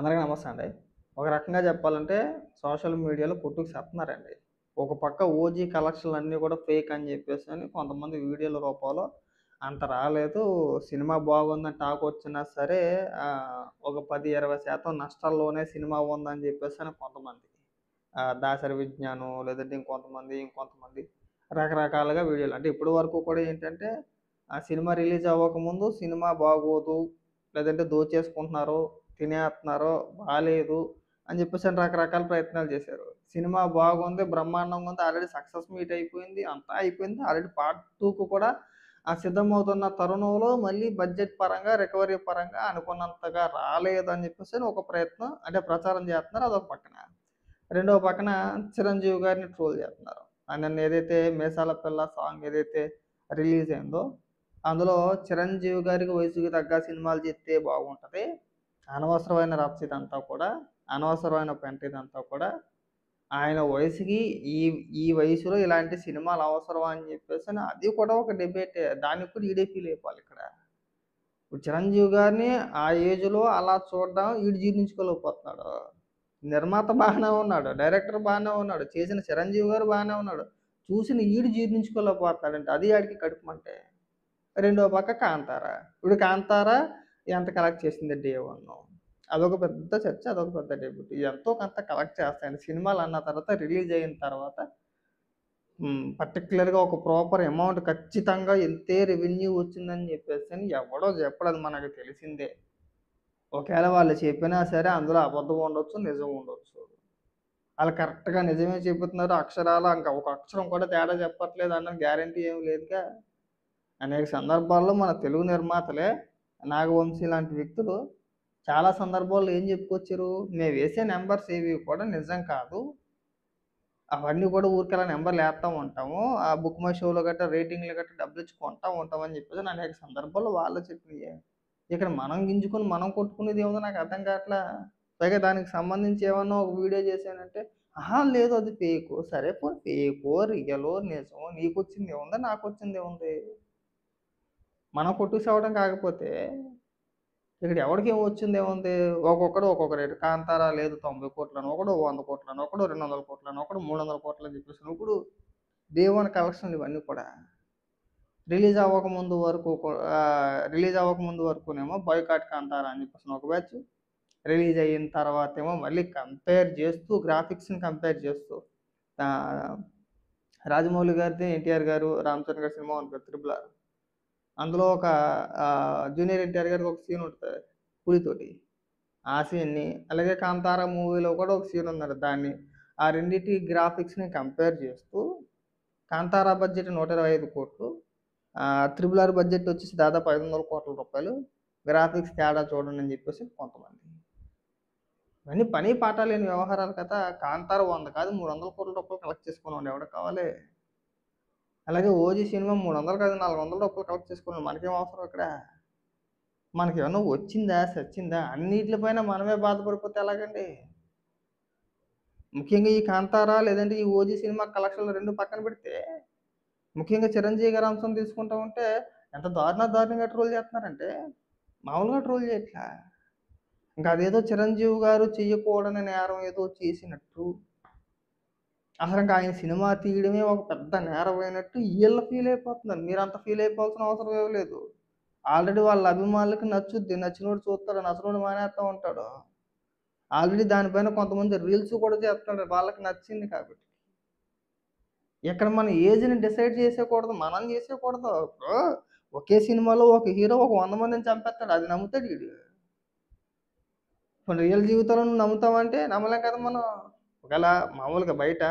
అందరికీ నమస్తే అండి. ఒక రకంగా చెప్పాలంటే సోషల్ మీడియాలో కొట్టుకు సత్తన్నారండి. ఒక పక్క ఓజీ కలెక్షన్‌లన్నీ కూడా ఫేక్ అని చెప్పేసని కొంతమంది వీడియోల రూపంలో అంత రాలేదు. సినిమా బాగుందని టాక్ వచ్చినా సరే ఒక 10, 20% నష్టాల్లోనే సినిమా ఉందని చెప్పేసని కొంతమంది. దాసరి విజ్ఞానం లేదంటే ఇంకొంతమంది రకరకాలుగా వీడియోలు. అంటే ఇప్పటి వరకు కూడా ఏంటంటే ఆ సినిమా రిలీజ్ అవ్వకముందు సినిమా బాగోదు, లేదంటే దోచేసుకుంటున్నారు, తినేత్తన్నారు, బాలేదు అని చెప్పేసని రకరకాల ప్రయత్నాలు చేశారు. సినిమా బాగుంది, బ్రహ్మాండంగా ఉంది. ఆల్రెడీ సక్సెస్ మీట్ అయిపోయింది. అంతా అయిపోయింది. ఆల్రెడీ పార్ట్ 2కు కూడా సిద్ధమవుతున్న తరుణంలో మళ్ళీ బడ్జెట్ పరంగా, రికవరీ పరంగా అనుకున్నంతగా రాలేదని చెప్పేసని ఒక ప్రయత్నం అంటే ప్రచారం చేస్తున్నారు అదొక పక్కన. రెండో పక్కన చిరంజీవి గారిని ట్రోల్ చేస్తున్నారు. నిన్న ఏదైతే 'మీసాల పిల్ల' సాంగ్ ఏదైతే రిలీజ్ అయిందో, అందులో చిరంజీవి గారికి వయసుకి తగ్గ సినిమాలు తీస్తే బాగుంటది. అనవసరమైన రచ్చ ఇదంతా కూడా, అనవసరమైన పెంట ఇదంతా కూడా. ఆయన వయసుకి ఈ ఈ వయసులో ఇలాంటి సినిమాలు అవసరమా అని చెప్పేసని అది కూడా ఒక డిబేటే. దానికి కూడా ఈడే ఫీల్ అయిపోవాలి ఇక్కడ. ఇప్పుడు చిరంజీవి గారిని ఆ ఏజ్‌లో అలా చూడడం ఈడు జీర్ణించుకోలేకపోతున్నాడు. నిర్మాత బాగానే ఉన్నాడు. డైరెక్టర్ బాగానే ఉన్నాడు. చేసిన చిరంజీవి గారు బాగానే ఉన్నాడు. చూసిన ఈడు జీర్ణించుకోలేకపోతున్నాడంటే అది ఆడికి కడుపుమంటే. రెండో పక్క 'కాంతార'. ఇప్పుడు 'కాంతార' ఎంత కలెక్ట్ చేసింది డే 1 అదొక పెద్ద చర్చ. అదొక పెద్ద డెబ్యూట్. ఎంతో కొంత కలెక్ట్ చేస్తాయండి. సినిమాలు అన్న తర్వాత రిలీజ్ అయిన తర్వాత పర్టిక్యులర్‌గా ఒక ప్రాపర్ అమౌంట్ ఖచ్చితంగా ఇంతే రెవెన్యూ వచ్చిందని చెప్పేసని ఎవడో చెప్పడు. అది మనకు తెలిసిందే. ఒకవేళ వాళ్ళు చెప్పినా సరే అందులో అబద్ధం ఉండొచ్చు, నిజం ఉండొచ్చు. ఆళ్ళు కరెక్ట్‌గా నిజమే చెబుతున్నారు. అక్షరాల ఇంకా ఒక అక్షరం కూడా తేడా చెప్పట్లేదు అన్న గ్యారంటీ ఏమి లేదుగా. అనేక సందర్భాల్లో మన తెలుగు నిర్మాతలే 'నాగవంశి' లాంటి వ్యక్తులు చాలా సందర్భాల్లో ఏం చెప్పుకొచ్చారు? మేమేసే నంబర్స్ ఏవి కూడా నిజం కాదు. అవన్నీ కూడా ఊరికే అలా నంబర్‌లేస్తా ఉంటాము. ఆ బుక్ మై షోలో గట్టా రేటింగ్‌లు గట్టా డబ్బులిచ్చి కొంటా ఉంటాం అని చెప్పేసి అనేక సందర్భాల్లో వాళ్ళే చెప్పినయే. ఇక్కడ మనం గింజుకొని మనం కొట్టుకునేది ఏముందో నాకు అర్థం కావట్లా. పైగా దానికి సంబంధించి ఏమన్నా ఒక వీడియో చేశానంటే, అహా! లేదు అది ఫేకు. సరే పోనీ ఫేకో, రియలో, నిజమో నీకొచ్చిందేముంది? నాకొచ్చిందేముంది? మనం కొట్టుకు సావడం కాకపోతే ఇక్కడ ఎవడికి వచ్చిందేముంది? ఒక్కొక్కడు ఒక్కొక్క రేటు. 'కాంతార' లేదు 90,00,00,000 ఒకడు 100,00,00,000 ఒకడు 200,00,00,000 ఒకడు 300,00,00,000 అని చెప్పేసి ఇప్పుడు డే 1 కలెక్షన్‌లు ఇవన్నీ కూడా. రిలీజ్ అవ్వకముందు వరకునేమో 'బాయ్‌కాట్ కాంతార' అని చెప్పేసి ఒక బ్యాచ్. రిలీజ్ అయిన తర్వాతేమో మళ్ళీ కంపేర్ చేస్తూ గ్రాఫిక్స్‌ని కంపేర్ చేస్తూ ఆహ్, రాజమౌళి గారిది, ఎన్టీఆర్ గారు, రామ్ చరణ్ గారి సినిమా ఉంటది 'త్రిబుల్ ఆర్'. అందులో ఒక జూనియర్ ఎన్టీఆర్ గారికి ఒక సీన్ ఉంటది పులితోటి. ఆ సీన్‌ని, అలాగే 'కాంతార' మూవీలో కూడా ఒక సీన్ ఉందండి. ఆ రెండిటి గ్రాఫిక్స్‌ని కంపేర్ చేస్తూ 'Kantara' budget 125,00,00,000 'triple R' budget వచ్చేసి దాదాపు 500,00,00,000 గ్రాఫిక్స్ తేడా చూడండి అని చెప్పేసి కొంతమంది. ఇవన్నీ పని పాట లేని వ్యవహారాలు కదా! 'కాంతార' 100 కాదు 300,00,00,000 కలెక్ట్ చేసుకున్నోడు ఎవడికి కావాలి? అలాగే 'ఓజీ' సినిమా 300 కాదు 400,00,00,000 కలెక్ట్ చేసుకున్నోడు మనకేం అవసరం ఇక్కడ? మనకేమన్నా వచ్చిందా? సచ్చిందా? అన్నిట్లి పైన మనమే బాధపడిపోతే ఎలాగండి? ముఖ్యంగా ఈ 'కాంతార' లేదంటే ఈ 'ఓజీ' సినిమా కలెక్షన్‌లు 2 పక్కన పెడితే, ముఖ్యంగా 'చిరంజీవి' గారి అంశం తీసుకుంటా ఉంటే ఎంత దారుణంగా ట్రోల్ చేస్తున్నారంటే, మామూలుగా ట్రోల్ చేయట్లా. ఇంకా అదేదో 'చిరంజీవి' గారు చెయ్యకూడని నేరం ఏదో చేసినట్టు, అసలింక ఆయన సినిమా తీయడమే ఒక పెద్ద నేరమైనట్టు ఈళ్ళు ఫీల్ అయిపోతున్నారు. మీరంత ఫీల్ అయిపోవాల్సిన అవసరం ఏమి లేదు. ఆల్రెడీ వాళ్ళ అభిమానులకి నచ్చుద్ది. నచ్చినోడు చూస్తాడు. నచ్చనోడు మానేత్తా ఉంటాడు. ఆల్రెడీ దానిపైన కొంతమంది రీల్స్ కూడా చేస్తున్నారు. వాళ్ళకి నచ్చింది కాబట్టి. ఇక్కడ మన ఏజ్‌ని డిసైడ్ చేసేయకూడదు. మనం చేసేయకూడదు. ఇప్పుడు ఒకే సినిమాలో ఒక హీరో ఒక 100 మందిని చంపేత్తాడు. అది నమ్ముతాడు ఈడు. ఇప్పుడు రియల్ జీవితంలో నువ్వు నమ్ముతావంటే నమ్మలేం కదా మనం. ఒకేళ మామూలుగా బయట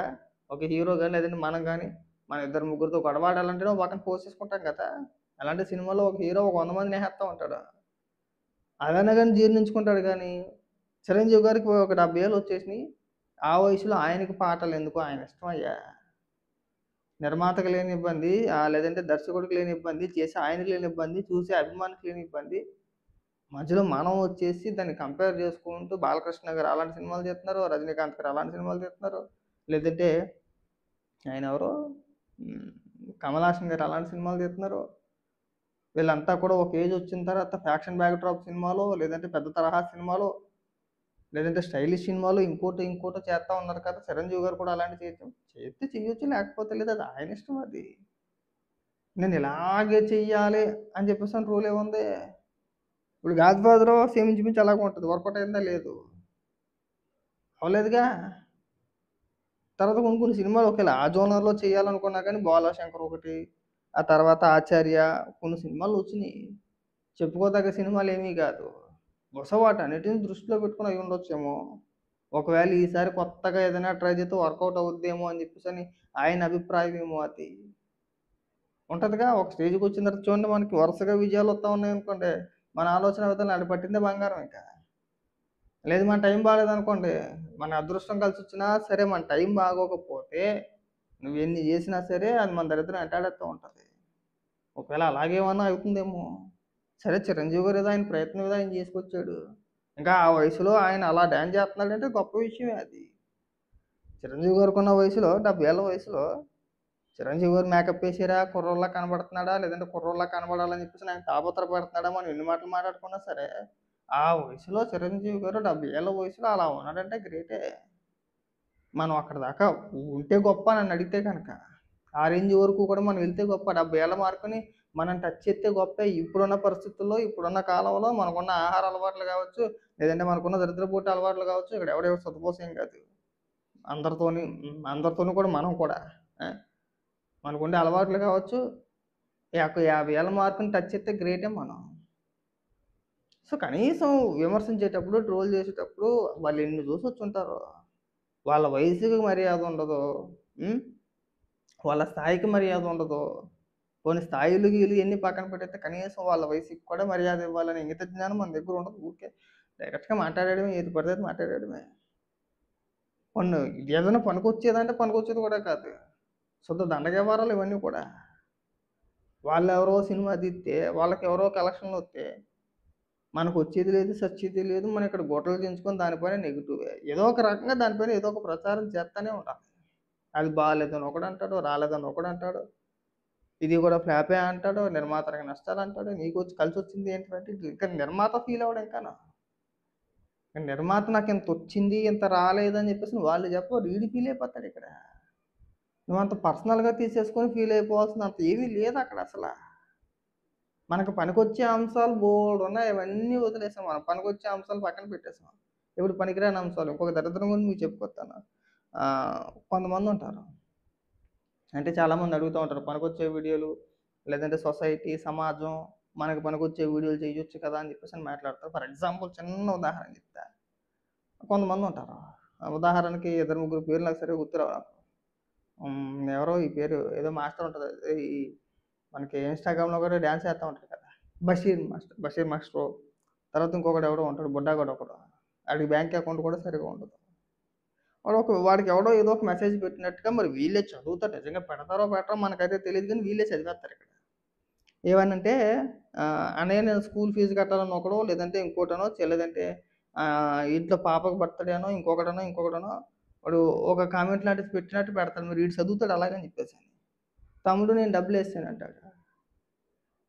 ఒక హీరో గాని, లేదంటే మనం గాని, మన ఇద్దరు ముగ్గురితో గొడవ ఆడాలంటేనే ఒక పక్కన పోస్ట్ చేసుకుంటాం కదా! అలాంటి సినిమాలో ఒక హీరో ఒక 100 మందిని ఏసేత్తా ఉంటాడు. అలానే గాని జీర్ణించుకుంటాడు గానీ, చిరంజీవి గారికి ఒక 70 ఏళ్ళు వచ్చేసినియి. ఆ వయసులో ఆయనకి పాటలెందుకు ఆయన ఇష్టమయ్యా. నిర్మాతకి లేని ఇబ్బంది, లేదంటే దర్శకుడికి లేని ఇబ్బంది, చేసే ఆయనకి లేని ఇబ్బంది, చూసే అభిమానికి లేని ఇబ్బంది. మధ్యలో మనం వచ్చేసి దాన్ని కంపేర్ చేసుకుంటూ బాలకృష్ణ గారు అలాంటి సినిమాలు తీస్తున్నారు. రజనీకాంత్ గారు అలాంటి సినిమాలు తీస్తున్నారు. లేదంటే ఆయనెవరు హ్మ్. కమల్ హాసన్ గారు అలాంటి సినిమాలు తీస్తున్నారు. వీళ్ళంతా కూడా ఒక ఏజ్ వచ్చిన తర్వాత ఫ్యాక్షన్ బ్యాక్ డ్రాప్ సినిమాలో లేదంటే పెద్ద తరహా సినిమాలో లేదంటే స్టైలిష్ సినిమాలో ఇంకోటో చేస్తా ఉన్నారు కదా! చిరంజీవి గారు కూడా అలాంటివి చేస్తే చేయొచ్చు, లేకపోతే లేదు. అది ఆయన ఇష్టం అది. నేను ఇలాగే చెయ్యాలి అని చెప్పేసని రూల్ ఏముంది? ఇప్పుడు 'గాడ్ ఫాదరు' సేమ్ ఇంచుమించు అలాగే ఉంటది. వర్కౌట్ అయిందా? లేదు. అవ్వలేదుగా. తర్వాత కొన్ని సినిమాలు ఒకేళ ఆ జోనర్‌లో చేయాలనుకున్నా కానీ 'బాలశంకర్' ఒకటి, ఆ తర్వాత 'ఆచార్య' కొన్ని సినిమాలు వచ్చినియి. చెప్పుకోదగ్గ సినిమాలేమీ కాదు. బహుశా వాటన్నిటిని దృష్టిలో పెట్టుకొని అయ్యుండొచ్చేమో. ఒకవేళ ఈసారి కొత్తగా ఏదైనా ట్రై చేస్తే వర్కౌట్ అవుద్దేమో అని చెప్పేసని ఆయన అభిప్రాయమేమో అది. ఉంటదిగా. ఒక స్టేజ్‌కొచ్చిన తర్వాత చూడండి, మనకి వరుసగా విజయాలొత్తా ఉన్నాయనుకోండి, మన ఆలోచన విధానం ఆడు పట్టిందే బంగారం ఇక. లేదు మన టైం బాలేదనుకోండి, మన అదృష్టం కలిసొచ్చినా సరే మన టైం బాగోకపోతే నువ్వెన్ని జేసినా సరే అది మన దరిద్రం వెంటాడేత్తా ఉంటది. ఒకవేళ అలాగేమన్నా అవుతుందేమో. సరే, చిరంజీవి గారు ఏదో ఆయన ప్రయత్నం ఏదో ఆయన చేసుకొచ్చాడు. ఇంకా ఆ వయసులో ఆయన అలా డాన్స్ చేస్తున్నాడంటే గొప్ప విషయమే అది. చిరంజీవి గారికున్న వయసులో 70 ఏళ్ల వయసులో చిరంజీవి గారు మేకప్ ఏసారా, కుర్రోడిలా కనబడుతున్నాడా, లేదంటే కుర్రోడిలా కనబడాలని చెప్పేసి ఆయన తాపత్రయపడుతున్నాడా, మనం ఎన్ని మాటలు మాట్లాడుకున్నా సరే, ఆ వయసులో చిరంజీవి గారు 70 ఏళ్ల వయసులో అలా ఉన్నాడంటే గ్రేటే. మనం అక్కడి దాకా ఉంటే గొప్ప నన్నడిగితే గనక. ఆ రేంజ్ వరకు కూడా మనం వెళ్తే గొప్ప. 70 ఏళ్ల మార్కుని మనం టచ్ చేస్తే గొప్పే. ఇప్పుడున్న పరిస్థితుల్లో, ఇప్పుడున్న కాలంలో మనకున్న ఆహార అలవాట్లు గావచ్చు, లేదంటే మనకున్న దరిద్రపుట్టు అలవాట్లు గావచ్చు, ఇక్కడ ఎవడెవడు సొద్దపోసేం కాదు. అందరితోని కూడా మనం కూడా. ఆ! మనకుండే అలవాట్లు కావచ్చు, 50 ఏళ్ల మార్కుని టచ్ చేస్తే గ్రేటే మనం. సో, కనీసం విమర్శించేటప్పుడు, ట్రోల్ చేసేటప్పుడు వాళ్ళెన్ని చూసొచ్చుంటారో. వాళ్ళ వయసుకి మర్యాద ఉండదు. హ్మ్. వాళ్ళ స్థాయికి మర్యాద ఉండదు. పోనీ స్థాయిలు, గీలు ఇయన్నీ పక్కన పెట్టేస్తే కనీసం వాళ్ళ వయసుకి కూడా మర్యాద ఇవ్వాలనే ఇంగిత జ్ఞానం మన దగ్గర ఉండదు. ఊరికే డైరెక్ట్‌గా మాట్లాడేయడమే, ఏది పడితే అది మాట్లాడేయడమే. పోనీ ఇదేదైనా పనికొచ్చేదంటే పనికొచ్చేది కూడా కాదు. శుద్ధ దండగ వ్యవహారాలు ఇవన్నీ కూడా. వాళ్ళెవరో సినిమా తీత్తే, వాళ్ళకెవరో కలెక్షన్‌లొత్తే, మనకొచ్చేది లేదు, సచ్చేది లేదు. మనం ఇక్కడ గుట్టలు చించుకొని దానిపైన నెగెటివే. ఏదో ఒక రకంగా దానిపైన ఏదో ఒక ప్రచారం చేత్తనే ఉండాలి. అది బాలేదని ఒకడంటాడు, రాలేదని ఒకడంటాడు. ఇది కూడా ఫ్లాపే అంటాడు. నిర్మాతలకి నష్టాలంటాడు. నీకొచ్చి కలిసొచ్చింది ఏంటంటే ఇక నిర్మాత ఫీల్ అవ్వడు ఇంకాను. నిర్మాత నాకింతొచ్చింది, ఇంత రాలేదని చెప్పేసి వాళ్ళు చెప్పరు. ఈడు ఫీల్ అయిపోతాడిక్కడ. నువ్వంత పర్సనల్‌గా తీసేసుకొని ఫీల్ అయిపోవాల్సినంత ఏమీ లేదక్కడ అసల. మనకు పనికొచ్చే అంశాలు బోలెడున్నాయి. అవన్నీ వదిలేసాం మనం. పనికొచ్చే అంశాలు పక్కన పెట్టేసాం. ఇప్పుడు పనికిరాని అంశాలు. ఇంకొక దరిద్రం గురించి మీకు చెప్పుకొస్తాను. కొంతమందుంటారు. అంటే చాలామంది అడుగుతా ఉంటారు. పనికొచ్చే వీడియోలు, లేదంటే సొసైటీ, సమాజం మనకు పనికొచ్చే వీడియోలు చేయొచ్చు కదా అని చెప్పేసని మాట్లాడతారు. ఫర్ ఎగ్జాంపుల్ చిన్న ఉదాహరణ చెప్తా. కొంతమందుంటారు. ఉదాహరణకి ఇద్దరు, ముగ్గురు పేర్లు నాకు సరిగ్గా గుర్తురావు నాకు. ఎవరో ఈ పేరు ఏదో మాస్టర్ ఉంటది. ఈ మనకి ఇన్‌స్టాగ్రామ్‌లో కూడా డాన్స్ చేస్తా ఉంటాడు కదా! బషీర్ మాస్టరు. తర్వాత ఇంకొకడు ఎవడో ఉంటాడు బుడ్డాగాడు ఒకడు. ఆడికి బ్యాంక్ అకౌంట్ కూడా సరిగ్గా ఉండదు. వాడికి ఎవడో ఏదో ఒక మెసేజ్ పెట్టినట్టుగా మరి వీళ్ళే చదువుతారు. నిజంగా పెడతారో పెట్టరో మనకైతే తెలీదు గానీ వీళ్ళే చదివేత్తారిక్కడ. ఏమనంటే అన్నయ్య నేను స్కూల్ ఫీజు కట్టాలని ఒకడో, లేదంటే ఇంకోటనో, లేదంటే ఇంట్లో పాపకి బర్త్‌డే అనో, ఇంకొకటనో వాడు ఒక కామెంట్ లాంటిది పెట్టినట్టు పెడతాడు. మరి ఈడు చదువుతాడు అలాగని చెప్పేసని. తమ్ముడు నేను డబ్బులేసానంటాడు.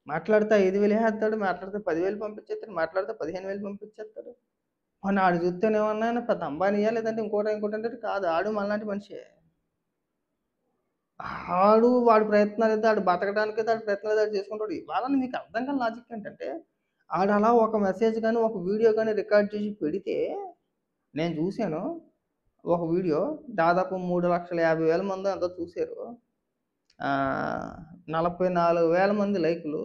మాట్లాడితే 5,000 ఏసేత్తాడు. మాట్లాడితే 10,000 పంపించేత్తాడు. మాట్లాడితే 15,000 పంపించేత్తాడు. పోనీ ఆడు చూత్తేనేమన్నా ఆయన పెద్ద అంబానీయా? లేదంటే ఇంకోటంటే కాదు. ఆడు మనలాంటి మనిషే. వాడి ప్రయత్నాలేదో ఆడు బతకడానికైతే ఆడి ప్రయత్నాలేదో ఆడు చేసుకుంటాడు. ఇవాళ మీకు అర్థం కాని లాజిక్ ఏంటంటే, ఆడలా ఒక మెసేజ్ గాని, ఒక వీడియో గాని రికార్డ్ చేసి పెడితే, నేను చూసాను. ఒక వీడియో దాదాపు 3,50,000 మందో ఎంతో చూసారు. 44,000 మంది లైకులు,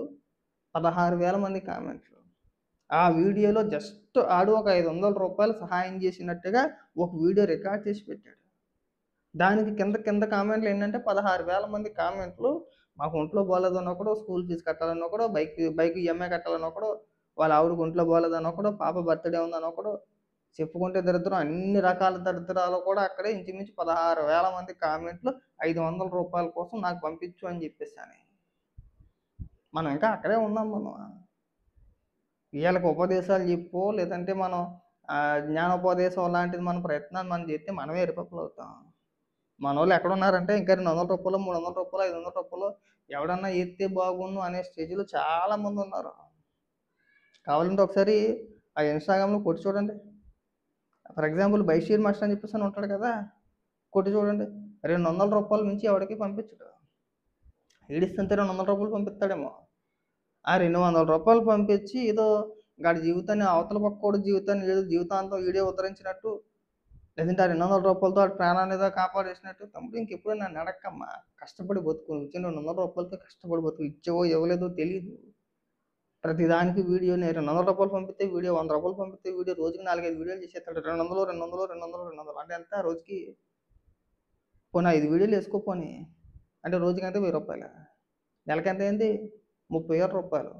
16,000 మంది కామెంట్లు. ఆ వీడియోలో జస్ట్ ఆడు ఒక రూ. 500 సహాయం చేసినట్టుగా ఒక వీడియో రికార్డ్ చేసి పెట్టాడు. దానికి కింద కామెంట్లు ఏంటంటే 16,000 మంది కామెంట్లు. మాకు ఒంట్లో బాలేదని ఒకడు, స్కూల్ ఫీజు కట్టాలని ఒకడు, బైక్ ఈఎంఐ కట్టాలని ఒకడు, వాళ్ళ ఆవిడకి ఒంట్లో బాలేదని ఒకడు, పాప బర్త్‌డే ఉందని ఒకడు. చెప్పుకుంటే దరిద్రం అన్ని రకాల దరిద్రాలు కూడా అక్కడే ఇంచుమించు 16,000 మంది కామెంట్లు రూ. 500 కోసం నాకు పంపించు అని చెప్పేసని. మనం ఇంకా అక్కడే ఉన్నాం మనం. వీళ్ళకి ఉపదేశాలు చెప్పో, లేదంటే మనం జ్ఞానోపదేశం లాంటిది మన ప్రయత్నాలు మనం చేస్తే మనమే ఎరుపప్పులవుతాం. మనోళ్ళు ఎక్కడున్నారంటే ఇంకా రూ. 200, రూ. 300, రూ. 500 ఎవడన్నా ఎత్తే బాగున్ను అనే స్టేజ్‌లో చాలా మందున్నారు. కావాలంటే ఒకసారి ఆ ఇన్‌స్టాగ్రామ్‌లో కొట్టి చూడండి. ఫర్ ఎగ్జాంపుల్ బషీర్ మాస్టర్ అని చెప్పేసి అని ఉంటాడు కదా, కొట్టి చూడండి, ₹200 మించి ఎవరికి పంపించడు. ఈడిస్తుంటే ₹200 పంపిస్తాడేమో. ఆ ₹200 పంపించి ఏదో గాడి జీవితాన్ని అవతల పక్కోడి జీవితాన్ని ఏదో జీవితాంతం ఈడే ఉద్ధరించినట్టు, లేదంటే ఆ ₹200 ఆడి ప్రాణాన్ని ఏదో కాపాడేసినట్టు. తమ్ముడు ఇంకెప్పుడు నన్ను అడక్కమ్మా, కష్టపడి బతుకు, ఇచ్చిన ₹200 కష్టపడి బతుకు, ఇచ్చేవో ఇవ్వలేదో తెలియదు. ప్రతిదానికి వీడియో, నేను ₹200 పంపిస్తే వీడియో, ₹100 పంపిస్తే వీడియో, రోజుకి 4-5 వీడియోలు చేసేస్తాడు. 200, 200, 200, 200 అంటే ఎంత రోజుకి? పోనీ 5 వీడియోలు వేసుకో పోనీ, అంటే రోజుకి అంటే ₹1000, నెలకి ఎంత అయింది? ₹30,000.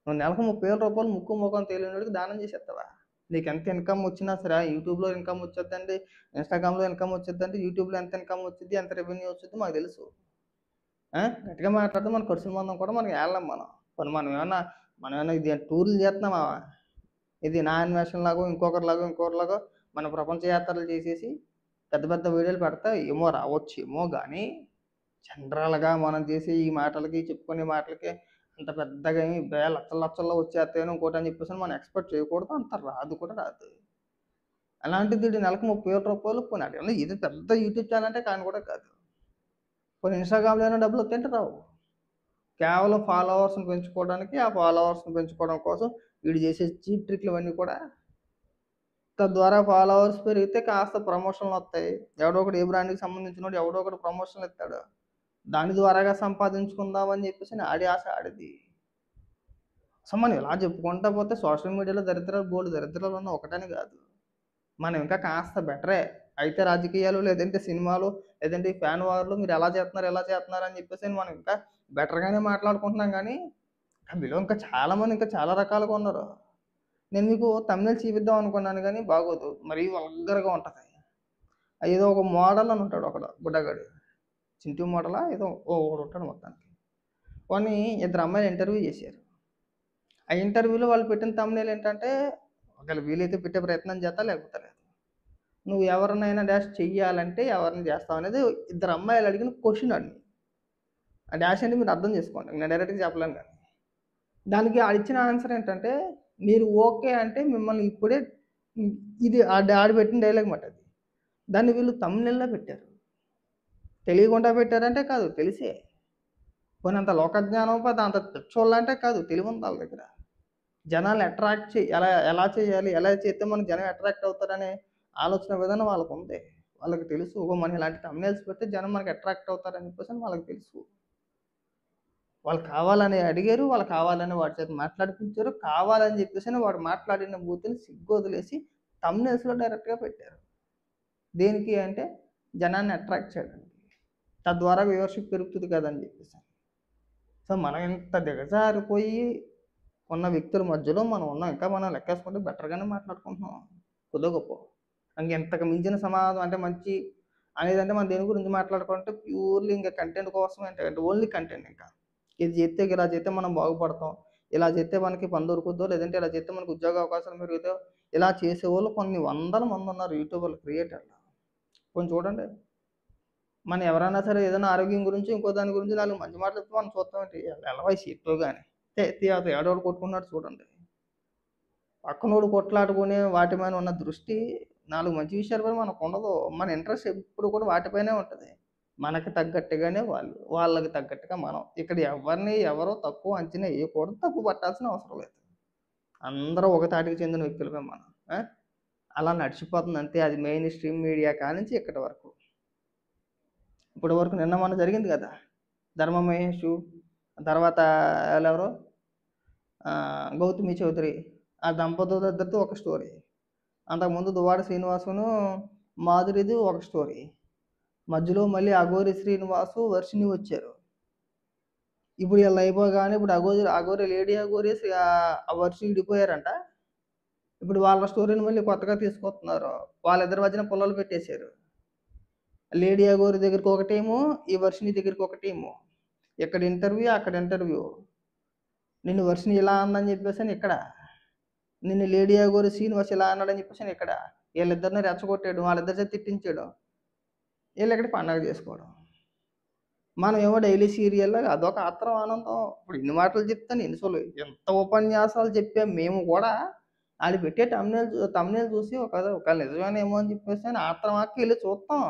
నువ్వు నెలకు ₹30,000 ముక్కు ముఖం తెలియనివాడికి దానం చేసేస్తావా? నీకు ఎంత ఇన్కమ్ వచ్చినా సరే, యూట్యూబ్లో ఇన్కమ్ వచ్చేద్దండి, ఇన్స్టాగ్రామ్లో ఇన్కమ్ వచ్చేద్దండి, యూట్యూబ్లో ఎంత ఇన్కమ్ వచ్చింది, ఎంత రెవెన్యూ వచ్చింది మాకు తెలుసు. గట్టిగా మాట్లాడితే మన ఖర్చుల మందం కూడా మనకి వెళ్ళాం మనం. పోనీ మనం ఏమైనా ఇది టూర్లు చేస్తున్నామా? ఇది నా అన్వేషణ లాగో ఇంకొకరిలాగో మన ప్రపంచ యాత్రలు చేసేసి పెద్ద పెద్ద వీడియోలు పెడతా ఏమో రావచ్చేమో, కానీ జనరల్గా మనం చేసే ఈ మాటలకి, చెప్పుకునే మాటలకి అంత పెద్దగా ఏమి లక్షల్లో వచ్చేస్తాయని ఇంకోటి అని చెప్పేసి మనం ఎక్స్పెక్ట్ చేయకూడదు. అంత రాదు కూడా రాదు. అలాంటిది వీడు నెలకు ₹30,000 పోనాడు. ఇది పెద్ద యూట్యూబ్ ఛానల్ అంటే కానీ కూడా కాదు. కొన్ని ఇన్స్టాగ్రామ్లో అయినా డబ్బులు వస్తుంటే రావు. కేవలం ఫాలోవర్స్ని పెంచుకోవడానికి, ఆ ఫాలోవర్స్ని పెంచుకోవడం కోసం వీడు చేసే చీప్ ట్రిక్లు ఇవన్నీ కూడా. తద్వారా ఫాలోవర్స్ పెరిగితే కాస్త ప్రమోషన్లు వస్తాయి. ఎవడో ఒకటి ఏ బ్రాండ్కి సంబంధించినోడు ఎవడో ఒకటి ప్రమోషన్లు ఇస్తాడు. దాని ద్వారాగా సంపాదించుకుందామని చెప్పేసి ఆడి ఆశ ఆడిది. సో మనం ఇలా చెప్పుకుంటా పోతే సోషల్ మీడియాలో బోల్డ్ దరిద్రాలు ఉన్న ఒకటని కాదు. మనం ఇంకా కాస్త బెటరే. అయితే రాజకీయాలు, లేదంటే సినిమాలు, లేదంటే ఈ ఫ్యాన్ వార్లు మీరు ఎలా చేస్తున్నారు అని చెప్పేసి మనం ఇంకా బెటర్గానే మాట్లాడుకుంటున్నాం. కానీ మీలో ఇంకా చాలామంది ఇంకా చాలా రకాలుగా ఉన్నారు. నేను మీకు తమిళ చూపిద్దాం అనుకున్నాను కానీ బాగోదు, మరీ వల్గర్గా ఉంటుంది. ఏదో ఒక మోడల్ అని ఉంటాడు ఒకడు, బుడ్డగాడు, చింటూ మోడలా ఏదో ఒకడు ఉంటాడు. మొత్తానికి కొన్ని 2 అమ్మాయిలు ఇంటర్వ్యూ చేశారు. ఆ ఇంటర్వ్యూలో వాళ్ళు పెట్టిన తమిళ ఏంటంటే, ఒకవేళ వీలైతే పెట్టే ప్రయత్నం చేస్తా, లేకపోతే లేదు. నువ్వు ఎవరినైనా డాష్ చెయ్యాలంటే ఎవరిని చేస్తావు అనేది 2 అమ్మాయిలు అడిగిన క్వశ్చన్ అండి. ఆ డాష్ అంటే మీరు అర్థం చేసుకోండి, నేను డైరెక్ట్గా చెప్పలేను. కానీ దానికి ఇచ్చిన ఆన్సర్ ఏంటంటే, మీరు ఓకే అంటే మిమ్మల్ని ఇప్పుడే, ఇది ఆడి పెట్టిన డైలాగ్ మాట అది. దాన్ని వీళ్ళు తమిళలో పెట్టారు. తెలియకుండా పెట్టారంటే కాదు, తెలిసే. పోనీ అంత లోకజ్ఞానం అంత తెచ్చోళ్ళంటే కాదు, తెలివి ఉంది వాళ్ళ దగ్గర. జనాలు అట్రాక్ట్ ఎలా చేయాలి, ఎలా చేస్తే మన జనం అట్రాక్ట్ అవుతారనే ఆలోచన విధానం వాళ్ళకు ఉంది. వాళ్ళకి తెలుసు, మనం ఇలాంటి తమ్నెయిల్స్ పెడితే జనం మనకి అట్రాక్ట్ అవుతారని చెప్పేసి వాళ్ళకి తెలుసు. వాళ్ళు కావాలని అడిగారు, వాళ్ళు కావాలని వాడి చేత మాట్లాడిపించారు, కావాలని చెప్పేసి వాడు మాట్లాడిన బూతుని సిగ్గు వదిలేసి తమ్నెయిల్స్లో డైరెక్ట్గా పెట్టారు. దేనికి అంటే జనాన్ని అట్రాక్ట్ చేయడానికి, తద్వారా వ్యూవర్షిప్ పెరుగుతుంది కదని చెప్పేసి. సో మనం ఇంత దిగజారిపోయి ఉన్న వ్యక్తుల మధ్యలో మనం ఉన్నాం. ఇంకా మనం లెక్కేసుకుంటే బెటర్గానే మాట్లాడుకుంటున్నాం కొద్దో గొప్ప. ఇంతకు మించిన సమాజం అంటే మంచి అనేదంటే మనం దేని గురించి మాట్లాడుకుంటే ప్యూర్లీ ఇంకా కంటెంట్ కోసం, అంటే ఓన్లీ కంటెంట్. ఇంకా ఇది చేస్తే ఇలా చేస్తే మనం బాగుపడతాం, ఇలా చేస్తే మనకి పని దొరుకుద్దో, లేదంటే ఇలా చేస్తే మనకు ఉద్యోగ అవకాశాలు పెరుగుతాయో, ఇలా చేసేవాళ్ళు కొన్ని వందల మంది ఉన్నారు యూట్యూబర్లు, క్రియేటర్లు. కొంచెం చూడండి. మనం ఎవరైనా సరే ఏదైనా ఆరోగ్యం గురించి ఇంకో దాని గురించి 4 మంచి మాటలు చెప్తే మనం చూస్తామంటే ఎలవై సీట్లో కానీ ఏడోడు కొట్టుకున్నాడు చూడండి. పక్కనోడు కొట్లాడుకునే వాటి మీద ఉన్న దృష్టి 4 మంచి విషయాలపై మనకు ఉండదు. మన ఇంట్రెస్ట్ ఎప్పుడు కూడా వాటిపైనే ఉంటుంది. మనకి తగ్గట్టుగానే వాళ్ళకి తగ్గట్టుగా మనం. ఇక్కడ ఎవరో తక్కువ అంచనా వేయకూడదు, తప్పు పట్టాల్సిన అవసరం లేదు. అందరూ ఒక తాటికి చెందిన వ్యక్తులపై మనం అలా నడిచిపోతుంది అంతే. అది మెయిన్ స్ట్రీమ్ మీడియా కానించి ఇక్కడి వరకు. ఇప్పటి వరకు నిన్న మొన్న జరిగింది కదా, ధర్మ మహేష్, తర్వాత ఎవరెవరో గౌతమి చౌదరి, ఆ దంపతులిద్దరితో ఒక స్టోరీ. అంతకుముందు దువ్వాడ శ్రీనివాసును మాధురిది ఒక స్టోరీ. మధ్యలో మళ్ళీ అఘోరి శ్రీనివాసు, వర్షిని వచ్చారు. ఇప్పుడు ఇలా అయిపోగానే ఇప్పుడు అఘోరి లేడీ అఘోరి ఆ వర్షి విడిపోయారంట. ఇప్పుడు వాళ్ళ స్టోరీని మళ్ళీ కొత్తగా తీసుకొస్తున్నారు. వాళ్ళిద్దరి మధ్యన పుల్లలు పెట్టేశారు. లేడీ అఘోరి దగ్గరికి ఒక టీము, ఈ వర్షిని దగ్గరికి ఒక టీము. ఇక్కడ ఇంటర్వ్యూ, అక్కడ ఇంటర్వ్యూ. నిన్ను వర్షిని ఇలా అందని చెప్పేసి ఇక్కడ, నిన్ను లేడీ అఘోరి శ్రీనివాస్ ఇలా అన్నాడని చెప్పేసి ఇక్కడ. వీళ్ళిద్దరిని రెచ్చగొట్టాడు, వాళ్ళిద్దరితో తిట్టించాడు. వీళ్ళు ఇక్కడ పండగ చేసుకోవడం. మనం ఏమో డైలీ సీరియల్లో అదొక ఆత్రం ఆనందం. ఇప్పుడు ఇన్ని మాటలు చెప్తాను, ఎంత ఉపన్యాసాలు చెప్పాం మేము కూడా. ఆడు పెట్టే థంబ్‌నెయిల్ చూసి ఒకవేళ నిజమేనేమో అని చెప్పేసి అని ఆత్రమాకి ఎళ్లి చూస్తాం.